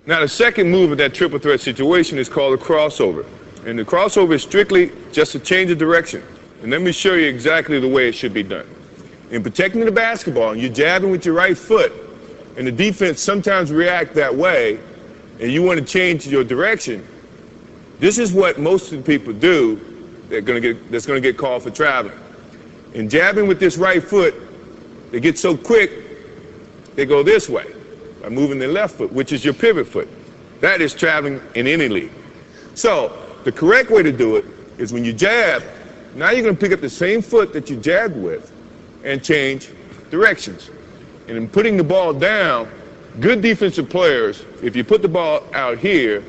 Now the second move of that triple threat situation is called a crossover. And the crossover is strictly just a change of direction. And let me show you exactly the way it should be done. In protecting the basketball, you're jabbing with your right foot, and the defense sometimes react that way, and you want to change your direction. This is what most of the people do that's going to get called for traveling. In jabbing with this right foot, they get so quick, they go this way by moving their left foot, which is your pivot foot. That is traveling in any league. So the correct way to do it is when you jab, now you're going to pick up the same foot that you jabbed with and change directions. And in putting the ball down, good defensive players, if you put the ball out here,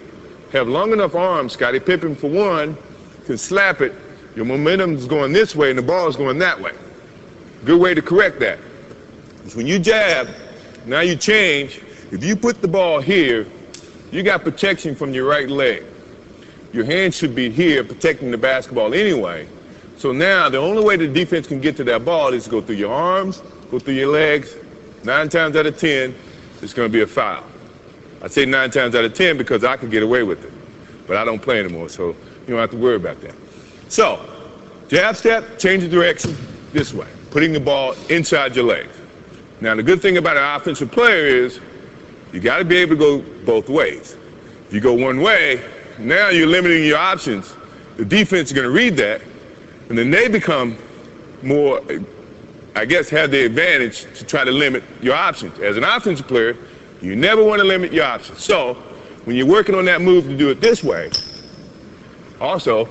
have long enough arms. Scottie Pippen, for one, can slap it. Your momentum is going this way and the ball is going that way. Good way to correct that is when you jab, now you change. If you put the ball here, you got protection from your right leg. Your hand should be here protecting the basketball anyway. So now the only way the defense can get to that ball is to go through your arms, go through your legs. 9 times out of 10, it's going to be a foul. I say 9 times out of 10 because I could get away with it. But I don't play anymore, so you don't have to worry about that. So, jab step, change the direction this way, putting the ball inside your legs. Now the good thing about an offensive player is you got to be able to go both ways. If you go one way, now you're limiting your options. The defense is going to read that, and then they become more, I guess, have the advantage to try to limit your options. As an offensive player, you never want to limit your options. So when you're working on that move to do it this way, also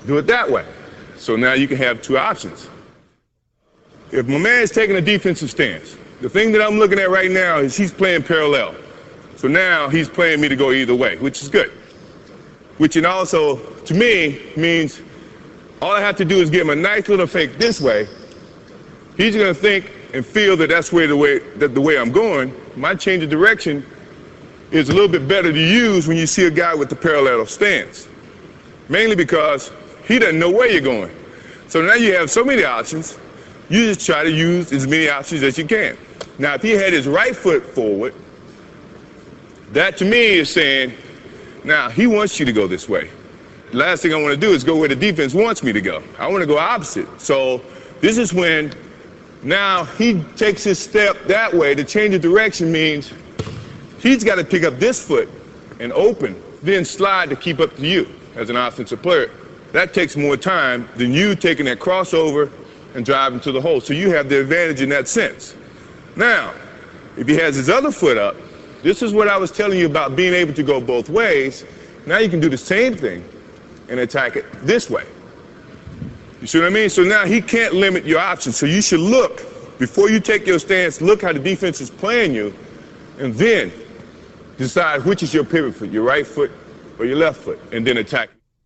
do it that way. So now you can have 2 options. If my man is taking a defensive stance, the thing that I'm looking at right now is he's playing parallel. So now he's playing me to go either way, which is good. Which it also, to me, means all I have to do is give him a nice little fake this way. He's going to think and feel that that's the way I'm going. My change of direction is a little bit better to use when you see a guy with the parallel stance. Mainly because he doesn't know where you're going. So now you have so many options, you just try to use as many options as you can. Now if he had his right foot forward, that to me is saying, now he wants you to go this way. The last thing I want to do is go where the defense wants me to go. I want to go opposite. So this is when now he takes his step that way. The change of direction means he's got to pick up this foot and open, then slide to keep up to you as an offensive player. That takes more time than you taking that crossover and driving to the hole. So you have the advantage in that sense. Now, if he has his other foot up, this is what I was telling you about being able to go both ways. Now you can do the same thing and attack it this way. You see what I mean? So now he can't limit your options. So you should look, before you take your stance, look how the defense is playing you, and then decide which is your pivot foot, your right foot or your left foot, and then attack.